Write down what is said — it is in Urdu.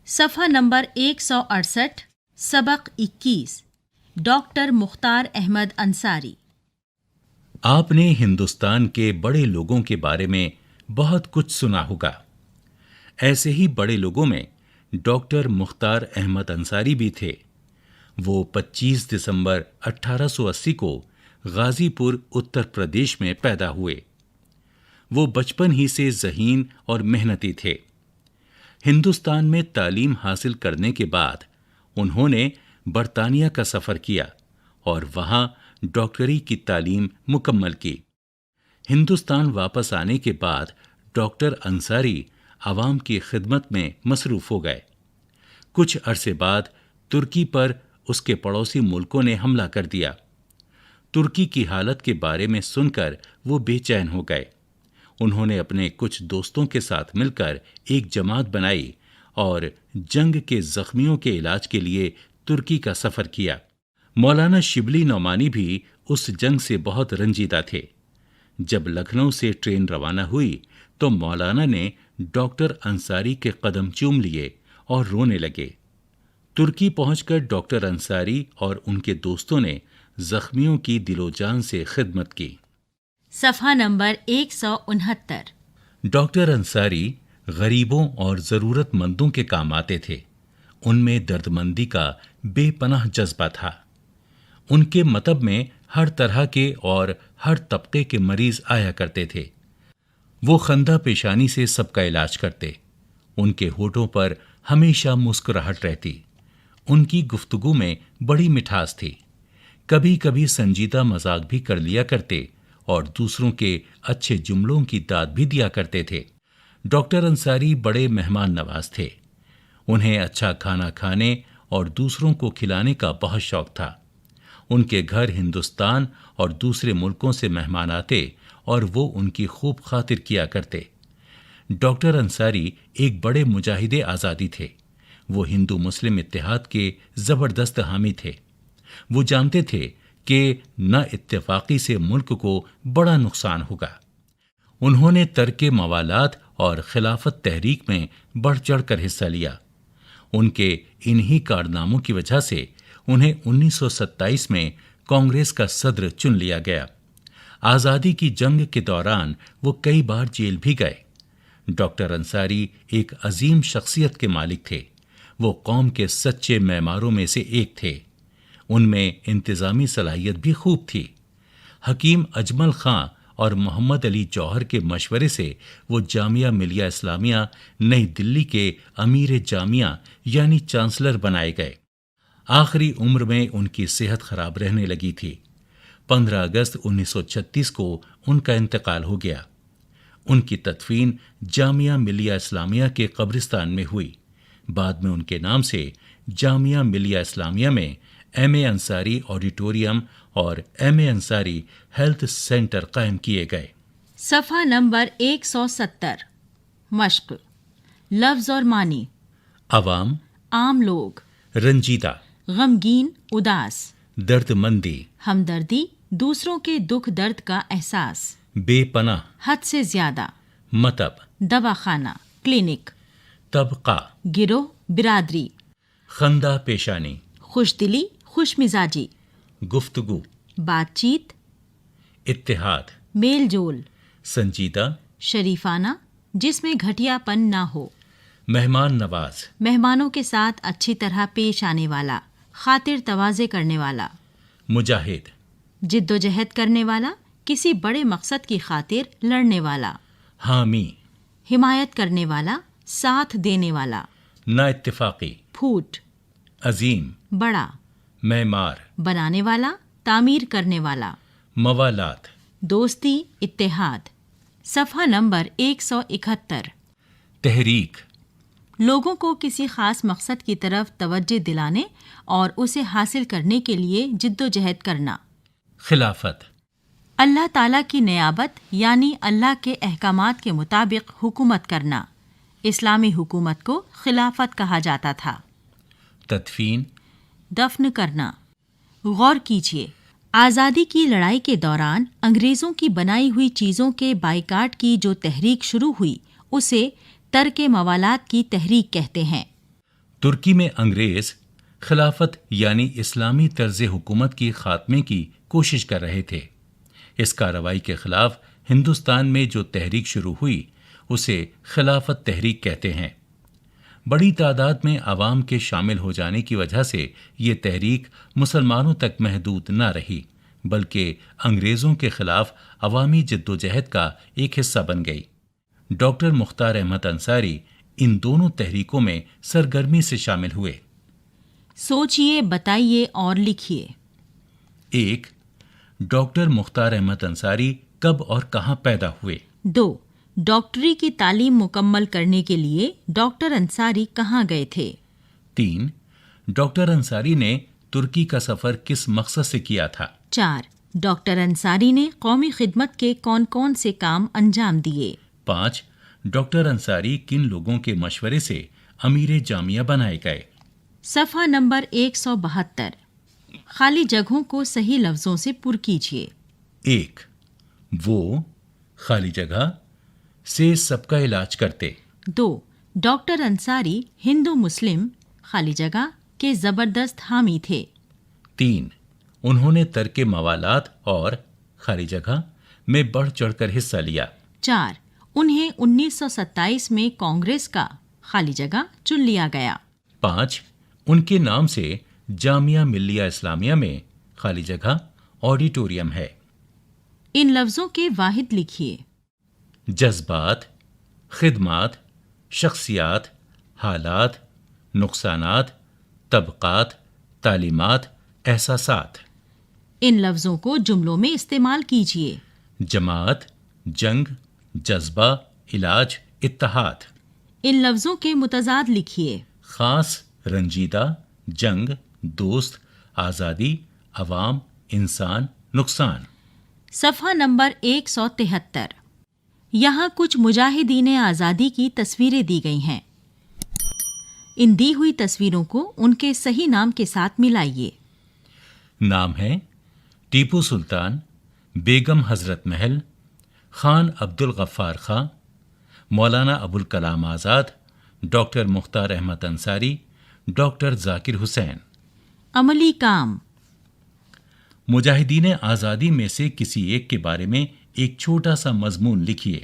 صفحہ نمبر 168 سبق 21 ڈاکٹر مختار احمد انصاری۔ آپ نے ہندوستان کے بڑے لوگوں کے بارے میں بہت کچھ سنا ہوگا۔ ایسے ہی بڑے لوگوں میں ڈاکٹر مختار احمد انصاری بھی تھے۔ وہ 25 دسمبر 1880 کو غازی پور اتر پردیش میں پیدا ہوئے۔ وہ بچپن ہی سے ذہین اور محنتی تھے۔ ہندوستان میں تعلیم حاصل کرنے کے بعد انہوں نے برطانیہ کا سفر کیا اور وہاں ڈاکٹری کی تعلیم مکمل کی۔ ہندوستان واپس آنے کے بعد ڈاکٹر انصاری عوام کی خدمت میں مصروف ہو گئے۔ کچھ عرصے بعد ترکی پر اس کے پڑوسی ملکوں نے حملہ کر دیا۔ ترکی کی حالت کے بارے میں سن کر وہ بے چین ہو گئے۔ انہوں نے اپنے کچھ دوستوں کے ساتھ مل کر ایک جماعت بنائی اور جنگ کے زخمیوں کے علاج کے لیے ترکی کا سفر کیا۔ مولانا شبلی نعمانی بھی اس جنگ سے بہت رنجیدہ تھے۔ جب لکھنؤ سے ٹرین روانہ ہوئی تو مولانا نے ڈاکٹر انصاری کے قدم چوم لیے اور رونے لگے۔ ترکی پہنچ کر ڈاکٹر انصاری اور ان کے دوستوں نے زخمیوں کی دل و جان سے خدمت کی۔ صفحہ نمبر 169 ڈاکٹر انصاری غریبوں اور ضرورت مندوں کے کام آتے تھے۔ ان میں درد مندی کا بے پناہ جذبہ تھا۔ ان کے مطب میں ہر طرح کے اور ہر طبقے کے مریض آیا کرتے تھے۔ وہ خندہ پیشانی سے سب کا علاج کرتے۔ ان کے ہونٹوں پر ہمیشہ مسکراہٹ رہتی۔ ان کی گفتگو میں بڑی مٹھاس تھی۔ کبھی کبھی سنجیدہ مذاق بھی کر لیا کرتے اور دوسروں کے اچھے جملوں کی داد بھی دیا کرتے تھے۔ ڈاکٹر انصاری بڑے مہمان نواز تھے۔ انہیں اچھا کھانا کھانے اور دوسروں کو کھلانے کا بہت شوق تھا۔ ان کے گھر ہندوستان اور دوسرے ملکوں سے مہمان آتے اور وہ ان کی خوب خاطر کیا کرتے۔ ڈاکٹر انصاری ایک بڑے مجاہد آزادی تھے۔ وہ ہندو مسلم اتحاد کے زبردست حامی تھے۔ وہ جانتے تھے کہ نہ اتفاقی سے ملک کو بڑا نقصان ہوگا۔ انہوں نے ترک موالات اور خلافت تحریک میں بڑھ چڑھ کر حصہ لیا۔ ان کے انہی کارناموں کی وجہ سے انہیں 1927 میں کانگریس کا صدر چن لیا گیا۔ آزادی کی جنگ کے دوران وہ کئی بار جیل بھی گئے۔ ڈاکٹر انصاری ایک عظیم شخصیت کے مالک تھے۔ وہ قوم کے سچے معماروں میں سے ایک تھے۔ ان میں انتظامی صلاحیت بھی خوب تھی۔ حکیم اجمل خاں اور محمد علی جوہر کے مشورے سے وہ جامعہ ملیہ اسلامیہ نئی دلی کے امیر جامعہ یعنی چانسلر بنائے گئے۔ آخری عمر میں ان کی صحت خراب رہنے لگی تھی۔ 15 اگست 1936 کو ان کا انتقال ہو گیا۔ ان کی تدفین جامعہ ملیہ اسلامیہ کے قبرستان میں ہوئی۔ بعد میں ان کے نام سے جامعہ ملیہ اسلامیہ میں ایم اے انصاری آڈیٹوریم اور ایم اے انصاری ہیلتھ سینٹر قائم کیے گئے۔ صفحہ نمبر 170 مشق لفظ اور معنی۔ عوام، عام لوگ، رنجیدہ، غمگین، اداس، درد مندی، ہمدردی، دوسروں کے دکھ درد کا احساس، بے پناہ، حد سے زیادہ، مطب، دواخانہ، کلینک، طبقہ، گروہ، برادری، خندہ پیشانی، خوش دلی، خوش مزاجی، گفتگو، بات چیت، اتحاد، میل جول، سنجیدہ، شریفانہ جس میں گھٹیا پن نہ ہو، مہمان نواز، مہمانوں کے ساتھ اچھی طرح پیش آنے والا، خاطر تواضع کرنے والا، مجاہد، جد و جہد کرنے والا، کسی بڑے مقصد کی خاطر لڑنے والا، حامی، حمایت کرنے والا، ساتھ دینے والا، نا اتفاقی، پھوٹ، عظیم، بڑا، معمار، بنانے والا، تعمیر کرنے والا، موالات، دوستی، اتحاد۔ صفحہ نمبر 171 تحریک، لوگوں کو کسی خاص مقصد کی طرف توجہ دلانے اور اسے حاصل کرنے کے لیے جد و جہد کرنا۔ خلافت، اللہ تعالیٰ کی نیابت یعنی اللہ کے احکامات کے مطابق حکومت کرنا۔ اسلامی حکومت کو خلافت کہا جاتا تھا۔ تدفین، دفن کرنا۔ غور کیجیے، آزادی کی لڑائی کے دوران انگریزوں کی بنائی ہوئی چیزوں کے بائیکاٹ کی جو تحریک شروع ہوئی اسے ترک موالات کی تحریک کہتے ہیں۔ ترکی میں انگریز خلافت یعنی اسلامی طرز حکومت کی خاتمے کی کوشش کر رہے تھے۔ اس کارروائی کے خلاف ہندوستان میں جو تحریک شروع ہوئی اسے خلافت تحریک کہتے ہیں۔ بڑی تعداد میں عوام کے شامل ہو جانے کی وجہ سے یہ تحریک مسلمانوں تک محدود نہ رہی بلکہ انگریزوں کے خلاف عوامی جدوجہد کا ایک حصہ بن گئی۔ ڈاکٹر مختار احمد انصاری ان دونوں تحریکوں میں سرگرمی سے شامل ہوئے۔ سوچئے، بتائیے اور لکھیے۔ 1. ڈاکٹر مختار احمد انصاری کب اور کہاں پیدا ہوئے؟ 2. ڈاکٹری کی تعلیم مکمل کرنے کے لیے ڈاکٹر انصاری کہاں گئے تھے؟ 3. ڈاکٹر انصاری نے ترکی کا سفر کس مقصد سے کیا تھا؟ 4. ڈاکٹر انصاری نے قومی خدمت کے کون کون سے کام انجام دیے؟ 5. ڈاکٹر انصاری کن لوگوں کے مشورے سے امیر جامعہ بنائے گئے؟ صفحہ نمبر 172۔ خالی جگہوں کو صحیح لفظوں سے پر کیجیے۔ 1. وہ خالی جگہ سے سب کا علاج کرتے۔ 2. ڈاکٹر انصاری ہندو مسلم خالی جگہ کے زبردست حامی تھے۔ 3. انہوں نے ترک موالات اور خالی جگہ میں بڑھ چڑھ کر حصہ لیا۔ 4. انہیں 1927 میں کانگریس کا خالی جگہ چن لیا گیا۔ 5. ان کے نام سے جامعہ ملیہ اسلامیہ میں خالی جگہ آڈیٹوریم ہے۔ ان لفظوں کے واحد لکھیے۔ جذبات، خدمات، شخصیات، حالات، نقصانات، طبقات، تعلیمات، احساسات۔ ان لفظوں کو جملوں میں استعمال کیجیے۔ جماعت، جنگ، جذبہ، علاج، اتحاد۔ ان لفظوں کے متضاد لکھیے۔ خاص، رنجیدہ، جنگ، دوست، آزادی، عوام، انسان، نقصان۔ صفحہ نمبر 173۔ یہاں کچھ مجاہدین آزادی کی تصویریں دی گئی ہیں۔ ان دی ہوئی تصویروں کو ان کے صحیح نام کے ساتھ ملائیے۔ نام ہیں ٹیپو سلطان، بیگم حضرت محل، خان عبد الغفار خاں، مولانا ابوالکلام آزاد، ڈاکٹر مختار احمد انصاری، ڈاکٹر ذاکر حسین۔ عملی کام۔ مجاہدین آزادی میں سے کسی ایک کے بارے میں ایک چھوٹا سا مضمون لکھیے۔